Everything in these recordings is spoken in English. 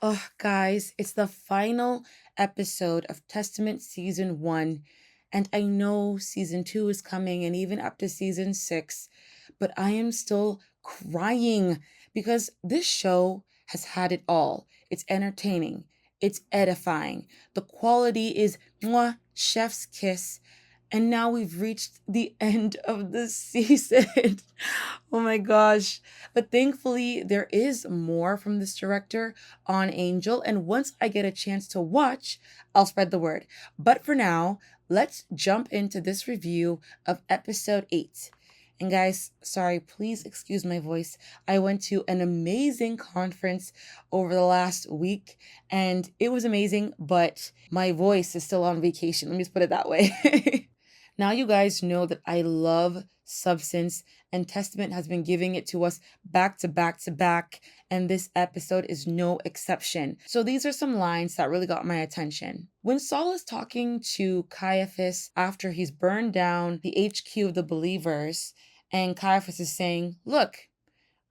Oh, guys, it's the final episode of Testament Season 1, and I know Season 2 is coming and even up to Season 6, but I am still crying because this show has had it all. It's entertaining, it's edifying, the quality is mwah, chef's kiss, and now we've reached the end of the season. Oh my gosh. But thankfully, there is more from this director on Angel. And once I get a chance to watch, I'll spread the word. But for now, let's jump into this review of episode 8. And guys, sorry, please excuse my voice. I went to an amazing conference over the last week and it was amazing, but my voice is still on vacation. Let me just put it that way. Now you guys know that I love substance and Testament has been giving it to us back to back to back, and this episode is no exception. So these are some lines that really got my attention. When Saul is talking to Caiaphas after he's burned down the HQ of the believers, and Caiaphas is saying, "Look,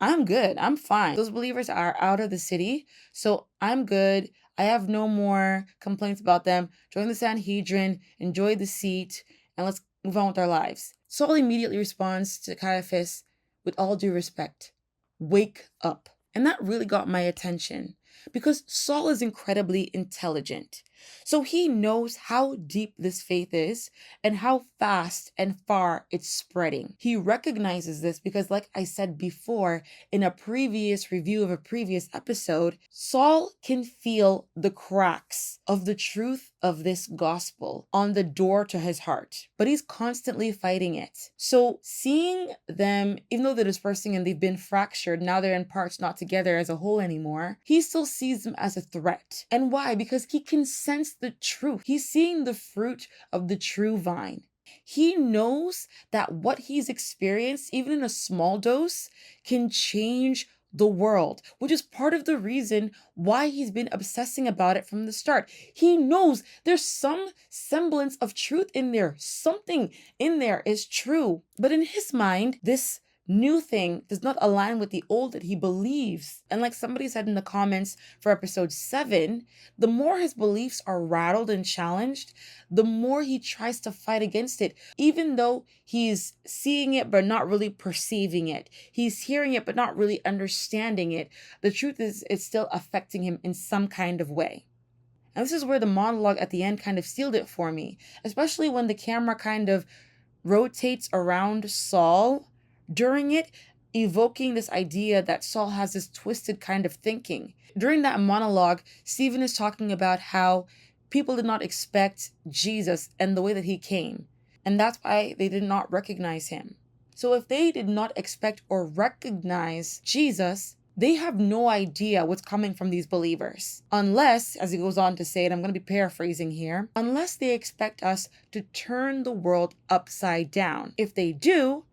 I'm good. I'm fine. Those believers are out of the city, so I'm good. I have no more complaints about them. Join the Sanhedrin, enjoy the seat, and let's move on with our lives." Saul immediately responds to Caiaphas with all due respect, "Wake up." And that really got my attention because Saul is incredibly intelligent. So he knows how deep this faith is and how fast and far it's spreading. He recognizes this because, like I said before in a previous review of a previous episode, Saul can feel the cracks of the truth of this gospel on the door to his heart, but he's constantly fighting it. So seeing them, even though they're dispersing and they've been fractured, now they're in parts, not together as a whole anymore, he still sees them as a threat. And why? Because he can sense the truth. He's seeing the fruit of the true vine. He knows that what he's experienced, even in a small dose, can change the world, which is part of the reason why he's been obsessing about it from the start. He knows there's some semblance of truth in there. Something in there is true. But in his mind, this new thing does not align with the old that he believes. And like somebody said in the comments for episode 7, the more his beliefs are rattled and challenged, the more he tries to fight against it, even though he's seeing it but not really perceiving it. He's hearing it but not really understanding it. The truth is, it's still affecting him in some kind of way. And this is where the monologue at the end kind of sealed it for me, especially when the camera kind of rotates around Saul during it, evoking this idea that Saul has this twisted kind of thinking. During that monologue, Stephen is talking about how people did not expect Jesus and the way that he came, and that's why they did not recognize him. So if they did not expect or recognize Jesus, they have no idea what's coming from these believers. Unless, as he goes on to say, and I'm going to be paraphrasing here, unless they expect us to turn the world upside down. If they do,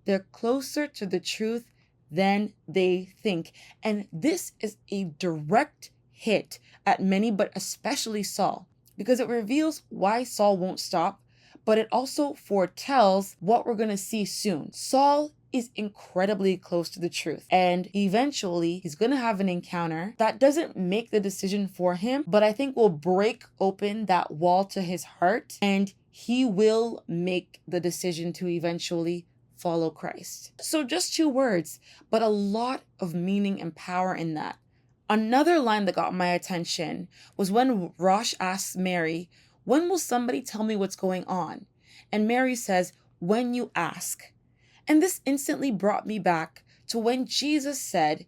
they're closer to the truth than they think. And this is a direct hit at many, but especially Saul, because it reveals why Saul won't stop, but it also foretells what we're going to see soon. Saul is incredibly close to the truth, and eventually he's going to have an encounter that doesn't make the decision for him, but I think will break open that wall to his heart, and he will make the decision to eventually follow Christ. So just 2 words, but a lot of meaning and power in that. Another line that got my attention was when Rosh asks Mary, "When will somebody tell me what's going on?" And Mary says, "When you ask." And this instantly brought me back to when Jesus said,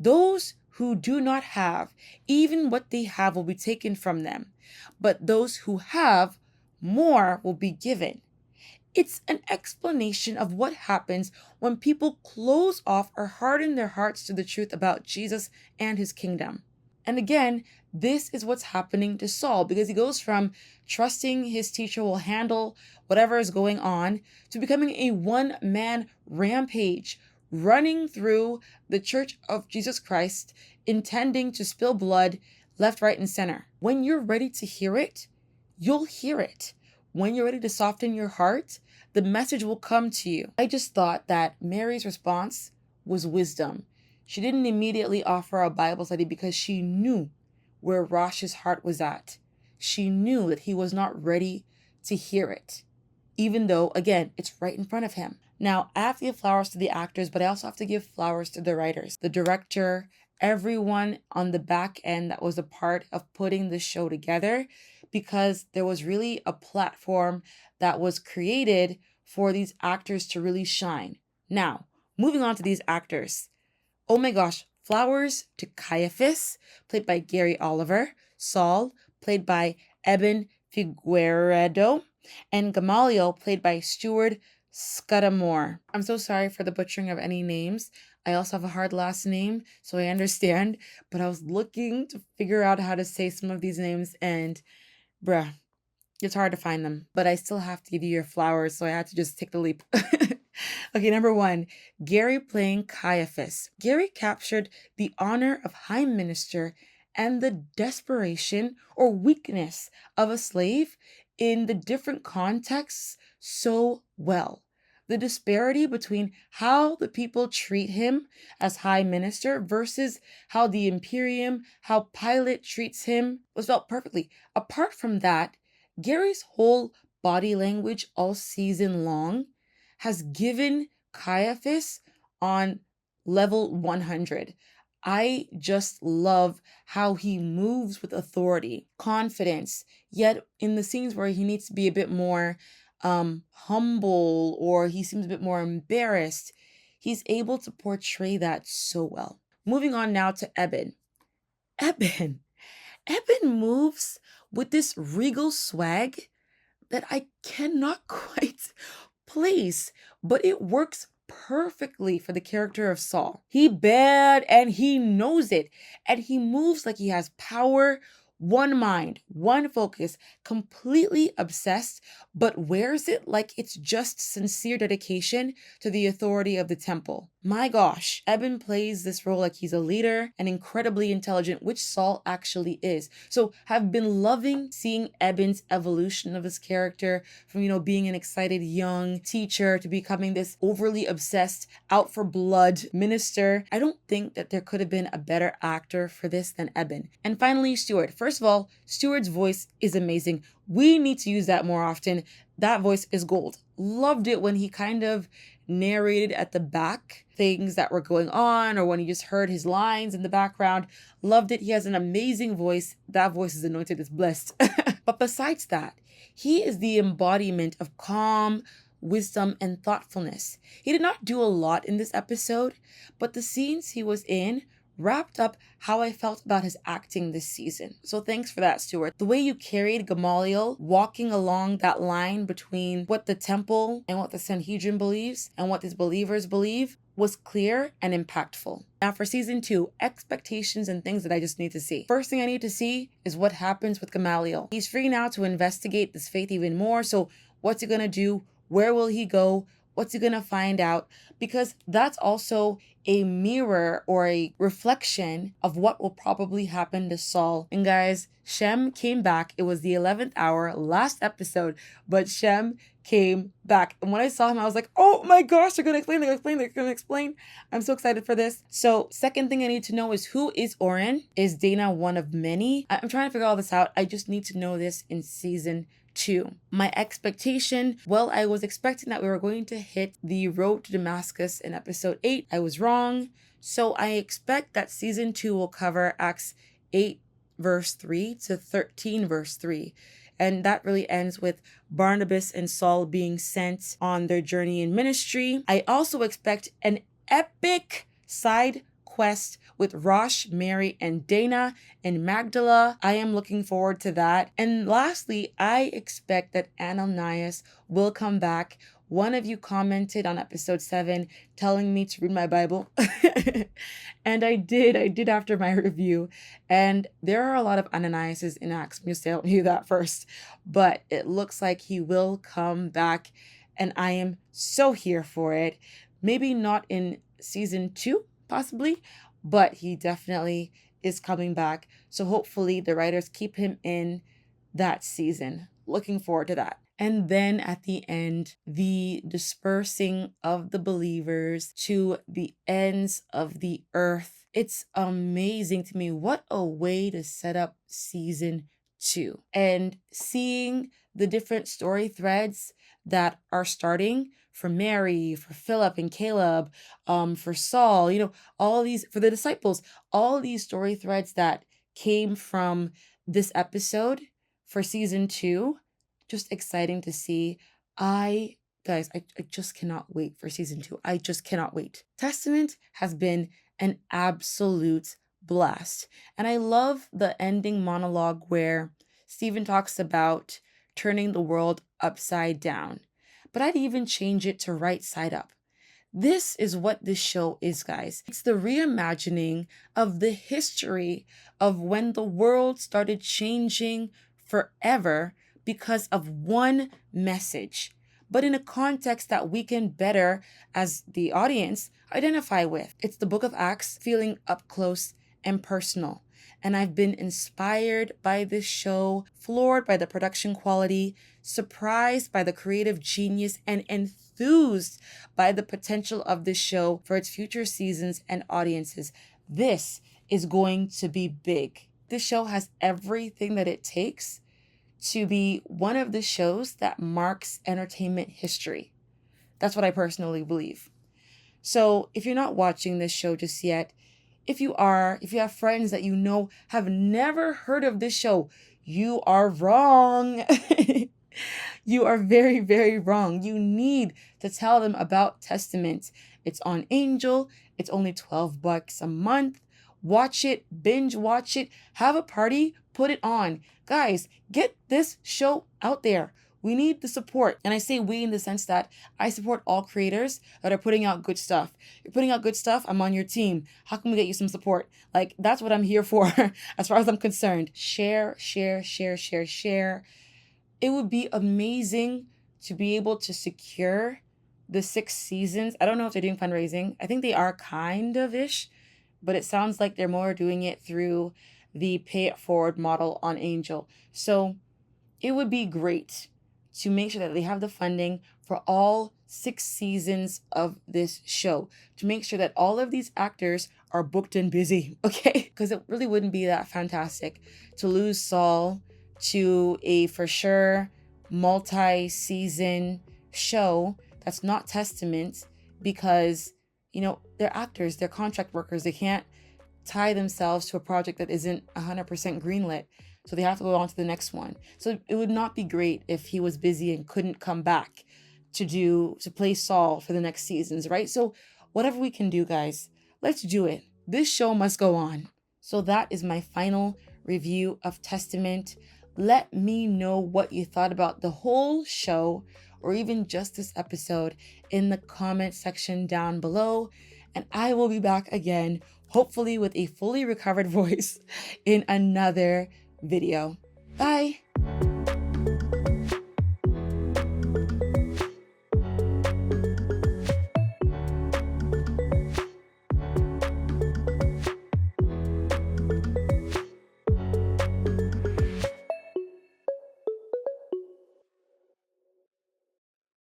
"Those who do not have, even what they have will be taken from them. But those who have, more will be given." It's an explanation of what happens when people close off or harden their hearts to the truth about Jesus and his kingdom. And again, this is what's happening to Saul, because he goes from trusting his teacher will handle whatever is going on to becoming a one-man rampage, running through the church of Jesus Christ, intending to spill blood left, right, and center. When you're ready to hear it, you'll hear it. When you're ready to soften your heart, the message will come to you. I just thought that Mary's response was wisdom. She didn't immediately offer a Bible study because she knew where Rosh's heart was at. She knew that he was not ready to hear it, even though, again, it's right in front of him. Now, I have to give flowers to the actors, but I also have to give flowers to the writers, the director, everyone on the back end that was a part of putting the show together, because there was really a platform that was created for these actors to really shine. Now, moving on to these actors. Oh my gosh, flowers to Caiaphas, played by Gary Oliver, Saul, played by Eben Figueredo, and Gamaliel, played by Stewart Scudamore. I'm so sorry for the butchering of any names. I also have a hard last name, so I understand, but I was looking to figure out how to say some of these names, and bruh, it's hard to find them, but I still have to give you your flowers, so I had to just take the leap. Okay, number 1, Gary playing Caiaphas. Gary captured the honor of high minister and the desperation or weakness of a slave in the different contexts so well. The disparity between how the people treat him as high minister versus how the Imperium, how Pilate treats him was felt perfectly. Apart from that, Gary's whole body language all season long has given Caiaphas on level 100. I just love how he moves with authority, confidence, yet in the scenes where he needs to be a bit more humble or he seems a bit more embarrassed, he's able to portray that so well. Moving on now to Eben. Eben moves with this regal swag that I cannot quite place, but it works perfectly for the character of Saul. He bad and he knows it, and he moves like he has power, one mind, one focus, completely obsessed, but wears it like it's just sincere dedication to the authority of the temple. My gosh, Eben plays this role like he's a leader and incredibly intelligent, which Saul actually is. So have been loving seeing Eben's evolution of his character from, being an excited young teacher to becoming this overly obsessed, out for blood minister. I don't think that there could have been a better actor for this than Eben. And finally, Stewart. First of all, Stewart's voice is amazing. We need to use that more often. That voice is gold. Loved it when he kind of narrated at the back things that were going on, or when you just heard his lines in the background. Loved it. He has an amazing voice. That voice is anointed, is blessed. But besides that, he is the embodiment of calm, wisdom, and thoughtfulness. He did not do a lot in this episode, but the scenes he was in wrapped up how I felt about his acting this season. So thanks for that, Stewart. The way you carried Gamaliel walking along that line between what the temple and what the Sanhedrin believes and what these believers believe was clear and impactful. Now for season 2, expectations and things that I just need to see. First thing I need to see is what happens with Gamaliel. He's free now to investigate this faith even more. So what's he gonna do? Where will he go? What's he gonna find out? Because that's also a mirror or a reflection of what will probably happen to Saul. And guys, Shem came back. It was the 11th hour, last episode, but Shem came back. And when I saw him, I was like, oh my gosh, they're gonna explain. I'm so excited for this. So second thing I need to know is, who is Oren? Is Dana one of many? I'm trying to figure all this out. I just need to know this in season 2. My expectation, well, I was expecting that we were going to hit the road to Damascus in episode 8. I was wrong. So I expect that season 2 will cover Acts 8 verse 3 to 13 verse 3. And that really ends with Barnabas and Saul being sent on their journey in ministry. I also expect an epic side quest with Rosh, Mary, and Dana and Magdala. I am looking forward to that. And lastly, I expect that Ananias will come back. One of you commented on episode 7 telling me to read my Bible. And I did after my review. And there are a lot of Ananiases in Acts. I'm just telling you that first. But it looks like he will come back. And I am so here for it. Maybe not in season 2, possibly, but he definitely is coming back. So hopefully the writers keep him in that season. Looking forward to that. And then at the end, the dispersing of the believers to the ends of the earth. It's amazing to me. What a way to set up season 2. And seeing the different story threads that are starting for Mary, for Philip and Caleb, for Saul, all these, for the disciples, all these story threads that came from this episode for season 2, just exciting to see. I just cannot wait for season 2. I just cannot wait. Testament has been an absolute blast. And I love the ending monologue where Stephen talks about turning the world upside down. But I'd even change it to right side up. This is what this show is, guys. It's the reimagining of the history of when the world started changing forever because of one message, but in a context that we can better, as the audience, identify with. It's the book of Acts feeling up close and personal. And I've been inspired by this show, floored by the production quality, surprised by the creative genius, and enthused by the potential of this show for its future seasons and audiences. This is going to be big. This show has everything that it takes to be one of the shows that marks entertainment history. That's what I personally believe. So if you're not watching this show just yet, if you have friends that you know have never heard of this show, you are wrong. You are very, very wrong. You need to tell them about Testament. It's on Angel. It's only $12 a month. Watch it, binge watch it, have a party, put it on. Guys, get this show out there. We need the support. And I say we in the sense that I support all creators that are putting out good stuff. You're putting out good stuff, I'm on your team. How can we get you some support? Like, that's what I'm here for as far as I'm concerned. Share, share, share, share, share. It would be amazing to be able to secure the 6 seasons. I don't know if they're doing fundraising. I think they are kind of-ish, but it sounds like they're more doing it through the pay it forward model on Angel. So it would be great to make sure that they have the funding for all 6 seasons of this show, to make sure that all of these actors are booked and busy, okay? Because it really wouldn't be that fantastic to lose Saul to a for sure multi-season show that's not Testament, because they're actors, they're contract workers. They can't tie themselves to a project that isn't 100% greenlit. So they have to go on to the next one. So it would not be great if he was busy and couldn't come back to play Saul for the next seasons, right? So whatever we can do, guys, let's do it. This show must go on. So that is my final review of Testament. Let me know what you thought about the whole show, or even just this episode, in the comment section down below. And I will be back again, hopefully with a fully recovered voice, in another video. Bye.